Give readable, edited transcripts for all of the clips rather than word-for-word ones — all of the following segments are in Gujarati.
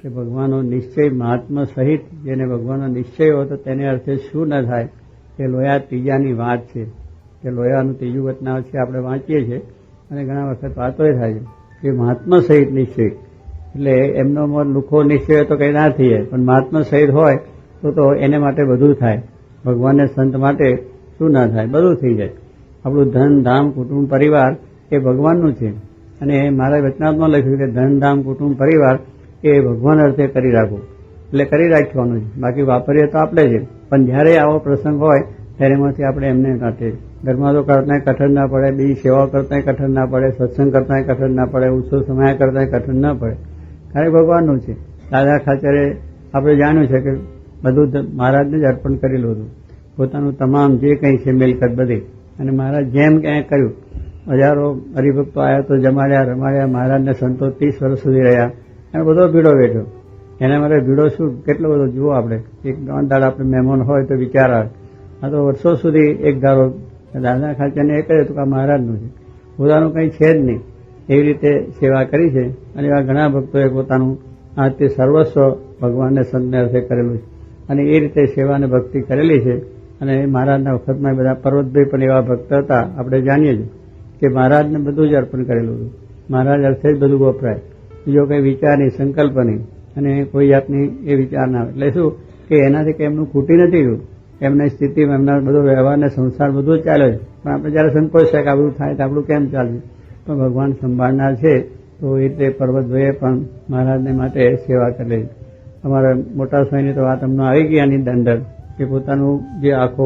કે ભગવાનનો નિશ્ચય મહાત્મા સહિત જેને ભગવાનનો નિશ્ચય હોય તો તેને અર્થે શું ન થાય તે લોયા ત્રીજાની વાત છે. કે લોયાનું ત્રીજું વચનાવત છે, આપણે વાંચીએ છીએ અને ઘણા વખત વાતોય થાય છે કે મહાત્મા સહિત નિશ્ચય એટલે એમનો લુખો નિશ્ચય તો કંઈ ના થઈએ, પણ મહાત્મા સહિત હોય તો એને માટે બધું થાય. ભગવાનને સંત માટે શું ના થાય, બધું થઈ જાય. આપણું ધન ધામ કુટુંબ પરિવાર એ ભગવાનનું છે અને મારા વચનાવતમાં લખ્યું કે ધન ધામ કુટુંબ પરિવાર એ ભગવાન અર્થે કરી રાખવું, એટલે કરી રાખવાનું છે. બાકી વાપરીએ તો આપણે છે, પણ જ્યારે આવો પ્રસંગ હોય ત્યારે એમાંથી આપણે એમને કાઢે. ઘરમાં તો કરતાંય કઠણ ના પડે, બીજી સેવાઓ કરતાંય કઠણ ના પડે, સત્સંગ કરતાંય કઠણ ના પડે, ઉત્સવ સમય કરતાંય કઠણ ના પડે, કારણ ભગવાનનું છે. દાદા ખાચરે આપણે જાણ્યું છે કે બધું મહારાજને જ અર્પણ કરેલું હતું, પોતાનું તમામ જે કંઈ છે મિલકત બધી. અને મહારાજ જેમ ક્યાંય કર્યું, હજારો હરિભક્તો આવ્યા તો જમાડ્યા રમાડ્યા. મહારાજને સંતો 30 વર્ષ સુધી રહ્યા અને બધો ભીડો બેઠો. એના માટે ભીડો શું કેટલો બધો જુઓ આપણે, એક ત્રણ દાડા આપણે મહેમાન હોય તો વિચાર આવે. આ તો વર્ષો સુધી એક ધારો દાદા ખાચરને એ કહ્યું હતું કે આ મહારાજનું છે, પોતાનું કંઈ છે જ નહીં. એવી રીતે સેવા કરી છે અને એવા ઘણા ભક્તોએ પોતાનું આજથી સર્વસ્વ ભગવાનને સંતને અર્થે કરેલું છે અને એ રીતે સેવા અને ભક્તિ કરેલી છે. અને મહારાજના વખતમાં બધા પર્વતભાઈ પણ એવા ભક્ત હતા, આપણે જાણીએ છીએ કે મહારાજને બધું જ અર્પણ કરેલું હતું. મહારાજ અર્થે જ બધું વપરાય, બીજો કંઈ વિચાર નહીં, સંકલ્પ નહીં અને કોઈ જાતની એ વિચાર ના આવે. એટલે શું કે એનાથી કંઈ એમનું ખૂટી નથી ગયું, એમની સ્થિતિમાં એમના બધો વ્યવહાર ને સંસાર બધું જ ચાલે છે. પણ આપણે જ્યારે સંકોચ છે કે આ બધું થાય તો આપણું કેમ ચાલશે, પણ ભગવાન સંભાળનાર છે. તો એ રીતે પર્વતભાઈએ પણ મહારાજને માટે સેવા કરેલી. અમારા મોટા સ્વામીની તો વાત અમને આવી ગઈ આની અંદર કે પોતાનું જે આખો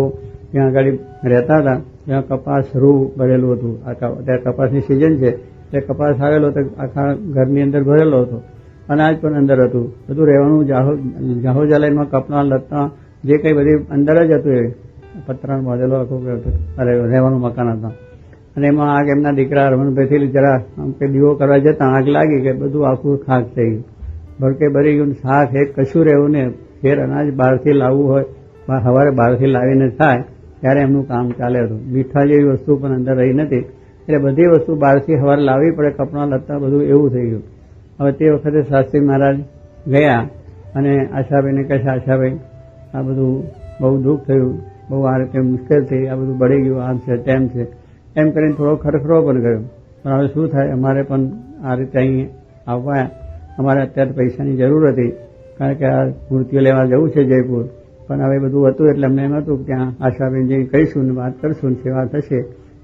ત્યાં આગળ રહેતા હતા ત્યાં કપાસ રૂ ભરેલું હતું. અત્યારે કપાસની સિઝન છે એટલે કપાસ આવેલો તો આખા ઘરની અંદર ભરેલો હતો, અનાજ પણ અંદર હતું, બધું રહેવાનું જાહો જલાઈમાં કપડાં લત્તા જે કંઈ બધી અંદર જ હતું. એ પતરાનું બાંધેલો આખું રહેવાનું મકાન હતા અને એમાં આગ એમના દીકરા રમણભાઈથી જરા આમ કે દીવો કરવા જતા આગ લાગી કે બધું આખું ખાક થઈ ગયું, ભડકે ભરી ગયું. શાક એક કશું રહેવું ને ફેર અનાજ બહારથી લાવવું હોય, સવારે બહારથી લાવીને થાય ત્યારે એમનું કામ ચાલે હતું. મીઠા જેવી વસ્તુ પણ અંદર રહી નથી, એટલે બધી વસ્તુ બહારથી સવારે લાવવી પડે, કપડાં લત્તા બધું એવું થઈ ગયું. હવે તે વખતે શાસ્ત્રી મહારાજ ગયા અને આશાભાઈને કહે છે, આશાભાઈ આ બધું બહુ દુઃખ થયું, બહુ આ રીતે મુશ્કેલ થઈ, આ બધું બળી ગયું, આમ છે તેમ છે, એમ કરીને થોડો ખરખરો પણ ગયો. પણ હવે શું થાય, અમારે પણ આ રીતે અહીં આવવા, અમારે અત્યારે પૈસાની જરૂર હતી કારણ કે આ મૂર્તિઓ લેવા જવું છે જયપુર. પણ હવે બધું હતું એટલે અમને એમ હતું કે ત્યાં આશાબેન જઈને કહીશું ને વાત કરશું ને સેવા થશે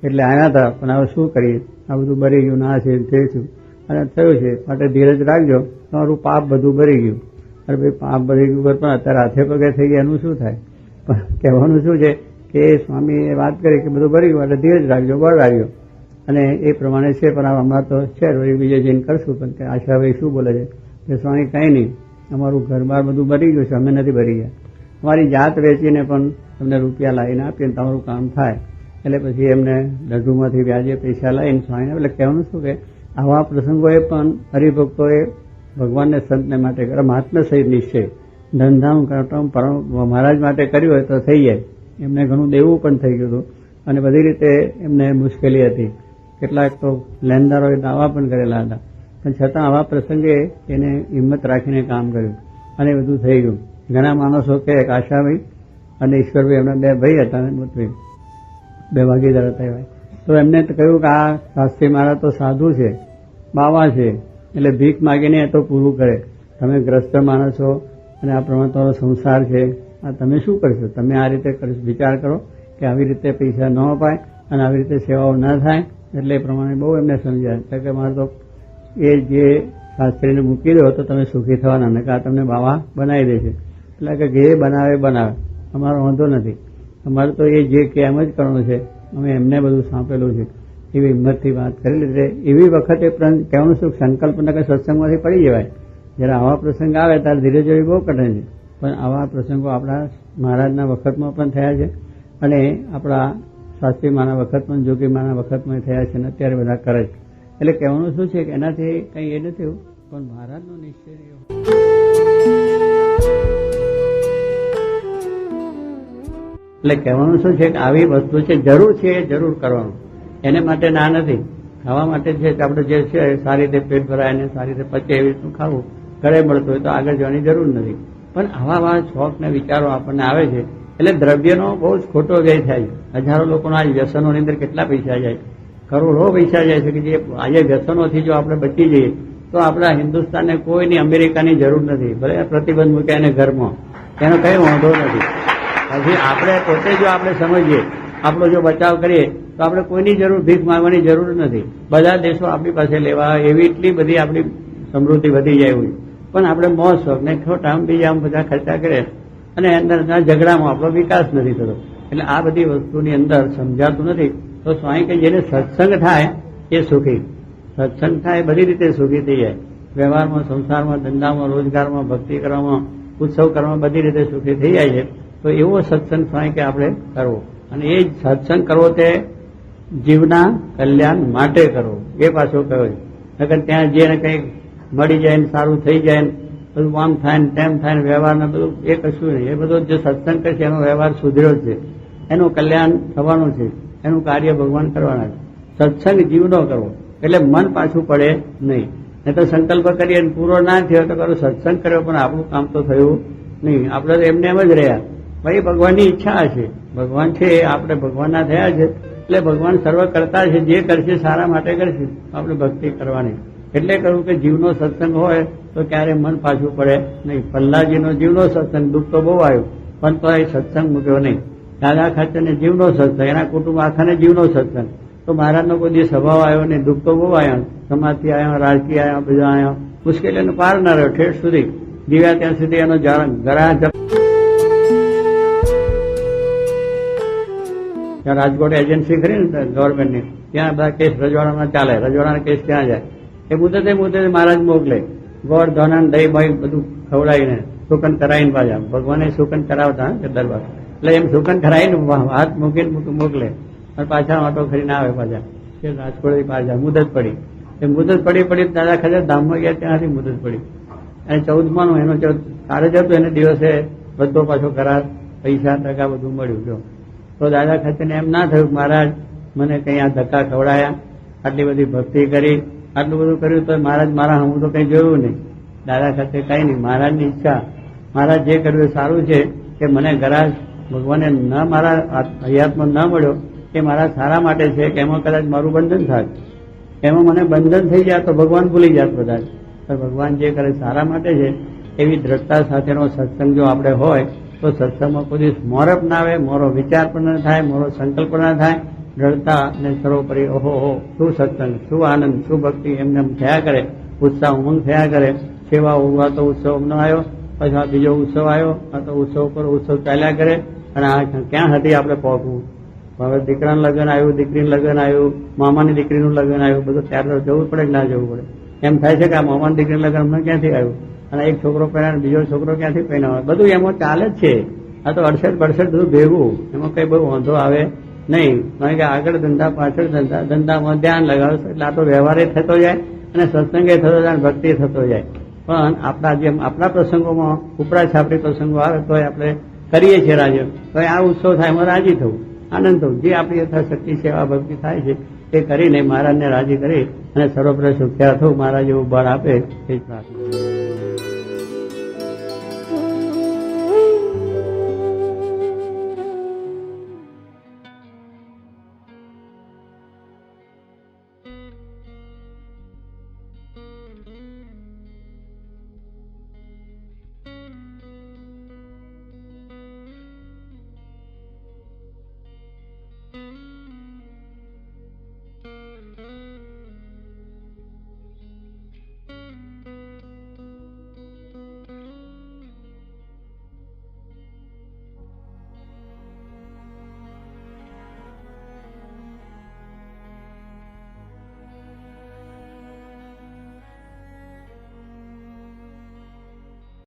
એટલે આવ્યા હતા. પણ હવે શું કરીએ, આ બધું બળી ગયું, ના છે થયું અને થયું છે, માટે ધીરજ રાખજો, તમારું પાપ બધું બળી ગયું. અરે ભાઈ પાપ બળી ગયું પણ અત્યારે હાથે પગે થઈ ગયા એનું શું થાય. પણ કહેવાનું શું છે કે સ્વામીએ વાત કરી કે બધું બળી ગયું એટલે ધીરજ રાખજો, બળ રાખજો અને એ પ્રમાણે છે. પણ હમણાં તો છે બીજે જઈને કરશું. પણ કે આશાભાઈ શું બોલે છે કે સ્વામી કંઈ નહીં, અમારું ઘર બાર બધું બળી ગયું છે, અમે નથી ભરી ગયા, અમારી જાત વેચીને પણ તમને રૂપિયા લાવીને આપીને તમારું કામ થાય. એટલે પછી એમને દઢુમાંથી વ્યાજે પૈસા લાવીને સ્વામીને એટલે કહેવાનું શું કે આવા પ્રસંગોએ પણ હરિભક્તોએ ભગવાનને સંતને માટે મહાત્મા સહિત નિશ્ચય ધંધામ કરતા મહારાજ માટે કર્યું હોય તો થઈ જાય. એમને ઘણું દેવું પણ થઈ ગયું હતું અને બધી રીતે એમને મુશ્કેલી હતી. કેટલાક તો લેણદારોએ દાવા પણ કરેલા હતા, પણ છતાં આવા પ્રસંગે એને હિંમત રાખીને કામ કર્યું અને બધું થઈ ગયું. ઘણા માણસો કે આશાભાઈ અને ઈશ્વરભાઈ એમના બે ભાઈ હતા ને બે ભાગીદાર હતા એવા, તો એમને કહ્યું કે આ શાસ્ત્રી મહારાજ તો સાધુ છે, બાવા છે, એટલે ભીખ માગીને એ તો પૂરું કરે. તમે ગ્રસ્ત માણસ છો અને આ પ્રમાણે તમારો સંસાર છે, આ તમે શું કરશો, તમે આ રીતે વિચાર કરો કે આવી રીતે પૈસા ન અપાય અને આવી રીતે સેવાઓ ન થાય. એટલે એ પ્રમાણે બહુ એમને સમજાય કે મારે તો એ જે શાસ્ત્રીને મૂકી દો તો તમે સુખી થવાના, ને કે આ તમને બાવા બનાવી દે છે. એટલે કે જે બનાવે અમારો વાંધો નથી, અમારે તો એ જે કે એમ જ કરવાનું છે, અમે એમને બધું સાંપેલું છે. એવી હિંમતથી વાત કરી લીધે. એવી વખતે કહેવાનું શું સંકલ્પના કે સત્સંગમાંથી પડી જવાય. જ્યારે આવા પ્રસંગ આવે ત્યારે ધીરે ધીરે બહુ કઠિન છે, પણ આવા પ્રસંગો આપણા મહારાજના વખતમાં પણ થયા છે અને આપણા શાસ્ત્રી માના વખતમાં જોગી માના વખતમાં થયા છે અને અત્યારે બધા કરે છે. એટલે કહેવાનું શું છે કે એનાથી કંઈ એ નથી, પણ મહારાજનો નિશ્ચય એટલે કહેવાનું શું છે કે આવી વસ્તુ છે, જરૂર છે એ જરૂર કરવાનું, એને માટે ના નથી. ખાવા માટે છે કે આપણે જે છે સારી રીતે પેટ ભરાય ને સારી રીતે પચે એવી રીતનું ખાવું, ઘરે મળતો હોય તો આગળ જવાની જરૂર નથી. પણ આવા શોખ ને વિચારો આપણને આવે છે એટલે દ્રવ્યનો બહુ જ ખોટો વ્યય થાય છે. હજારો લોકોના વ્યસનોની અંદર કેટલા પૈસા જાય, કરોડો પૈસા જાય છે કે જે આજે વ્યસનોથી જો આપણે બચી જઈએ તો આપણા હિન્દુસ્તાનને કોઈની અમેરિકાની જરૂર નથી. ભલે પ્રતિબંધ મૂકે એને ઘરમાં, એનો કઈ વાંધો નથી. હજી આપણે પોતે જો આપણે સમજીએ, આપણો જો બચાવ કરીએ તો આપણે કોઈની જરૂર, ભીખ માંગવાની જરૂર નથી. બધા દેશો આપણી પાસે લેવા એવી એટલી બધી આપણી સમૃદ્ધિ વધી જાય હોય, પણ આપણે મોજ શોખ ને ખોટા બીજા બધા ખર્ચા કરે અને અંદર ઝઘડામાં આપણો વિકાસ નથી થતો. એટલે આ બધી વસ્તુની અંદર સમજાતું નથી. તો સ્વામી કે જેને સત્સંગ થાય એ સુખી, સત્સંગ થાય બધી રીતે સુખી થઈ જાય. વ્યવહારમાં, સંસારમાં, ધંધામાં, રોજગારમાં, ભક્તિ કરવામાં, ઉત્સવ કરવામાં બધી રીતે સુખી થઈ જાય છે. તો એવો સત્સંગ સ્વામી કે આપણે કરવો, અને એ સત્સંગ કરવો તે જીવના કલ્યાણ માટે કરવો. એ પાછો કહ્યો છે. નકર ત્યાં જેને કંઈક મળી જાય ને સારું થઈ જાય ને બધું આમ થાય ને તેમ થાય ને વ્યવહારને બધું એ કશું નહીં. એ બધો જે સત્સંગ કરશે એનો વ્યવહાર સુધર્યો છે, એનું કલ્યાણ થવાનું છે, એનું કાર્ય ભગવાન કરવાના છે. સત્સંગ જીવનો કરવો એટલે મન પાછું પડે નહીં. નહીં તો સંકલ્પ કરીએ ને પૂરો ના થયો તો કરો સત્સંગ કર્યો પણ આપણું કામ તો થયું નહીં. આપણે તો એમને એમ જ રહ્યા. ભાઈ ભગવાનની ઈચ્છા છે, ભગવાન છે, આપણે ભગવાનના થયા છે એટલે ભગવાન સર્વ કરતા છે. જે કરશે સારા માટે કરશે, આપણે ભક્તિ કરવાની. એટલે કહ્યું કે જીવનો સત્સંગ હોય તો ક્યારે મન પાછું પડે નહીં. પ્રહલાદજીનો જીવનો સત્સંગ, દુઃખ તો બહુ આવ્યું પણ તો એ સત્સંગ મૂક્યો નહીં. દાદા ખાચરને જીવનો સત્સંગ, એના કુટુંબ આખાને જીવનો સત્સંગ. તો મહારાજનો કોઈ દિવસ સ્વભાવ આવ્યો નહીં, દુઃખ તો બહુ આવ્યા, સમાધિ આવ્યા, રાજકીય આવ્યા, બધા આવ્યા, મુશ્કેલીનો પાર ના રહ્યો. ઠેઠ સુધી જીવ્યા ત્યાં સુધી એનો ગરા ત્યાં રાજકોટ એજન્સી ખરી ને ગવર્મેન્ટની, ત્યાં બધા કેસ રજવાડામાં ચાલે, રજવાડાના કેસ ત્યાં જાય. એ મુદતે મહારાજ મોકલે, ગોળ ધોના દહીં ભાઈ બધું ખવડાવીને સુકન કરાવીને પાછા. ભગવાને સુકન કરાવતા દરબાર, એટલે એમ સુકન કરાવીને હાથ મૂકીને મોકલે અને પાછા ઓટો ખરીને આવે પાછા. કે રાજકોટ પાછા મુદત પડી. એ મુદત પડી દાદા ખાચર ધામમાં ગયા, ત્યાંથી મુદત પડી. અને 14માનો એનો કાર્ય હતો, એને દિવસે બધો પાછો કરાર, પૈસા ટકા બધું મળ્યું. જો તો દાદા ખાચરને એમ ના થયું મહારાજ મને કઈ આ ધક્કા ખવડાયા, આટલી બધી ભક્તિ કરી, આટલું બધું કર્યું તો મહારાજ મારા હું તો કઈ જોયું નહીં. દાદા ખાચર કઈ નહીં, મહારાજની ઈચ્છા, મહારાજ જે કર્યું એ સારું છે કે મને ગરાજ ભગવાને ન મારા હયાતમાં ન મળ્યો એ મારા સારા માટે છે, કે એમાં કદાચ મારું બંધન થાય, એમાં મને બંધન થઈ જાય તો ભગવાન ભૂલી જાત બધા. પણ ભગવાન જે કરે સારા માટે છે એવી દ્રઢતા સાથેનો સત્સંગ જો આપણે હોય તો સત્સંગમાં કોઈ દિવસ મોરપ ના આવે, મોરો વિચાર પણ ન થાય, મોરો સંકલ્પ ના થાય. દ્રઢતા અને સર્વોપરી ઓહો શું સત્સંગ, શું આનંદ, શું ભક્તિ એમને થયા કરે, ઉત્સાહ ઉમંગ થયા કરે. સેવા ઉભા તો ઉત્સવ અમનો આવ્યો, પછી આ બીજો ઉત્સવ આવ્યો, આ તો ઉત્સવ પર ઉત્સવ ચાલ્યા કરે. અને આ ક્યાં હતી આપણે પહોંચવું. હવે દીકરાનું લગ્ન આવ્યું, દીકરીનું લગ્ન આવ્યું, મામાની દીકરીનું લગ્ન આવ્યું, બધું ત્યારે જવું પડે કે ના જવું પડે. એમ થાય છે કે આ મામાની દીકરીનું લગ્ન અમને ક્યાંથી આવ્યું, અને એક છોકરો પહેરાય બીજો છોકરો ક્યાંથી પહેરાવે, બધું એમાં ચાલે જ છે. આ તો 68 બધું ભેગું, એમાં કઈ બહુ વાંધો આવે નહીં. કારણ કે આગળ ધંધા, પાછળ ધંધા, ધંધામાં ધ્યાન લગાવશો એટલે આ તો વ્યવહારે થતો જાય અને સત્સંગે થતો જાય અને ભક્તિ થતો જાય. પણ આપણા જેમ આપણા પ્રસંગોમાં ઉપરા છાપરી પ્રસંગો આવે તો આપણે કરીએ છીએ રાજ્ય, તો આ ઉત્સવ થાય એમાં રાજી થવું, આનંદ થવું. જે આપણી યથાશક્તિ સેવા ભક્તિ થાય છે તે કરીને મહારાજને રાજી કરી અને સર્વપ્રથમ સુખ્યા થવું, મહારાજ એવું બળ આપે એ જ પ્રાર્થના.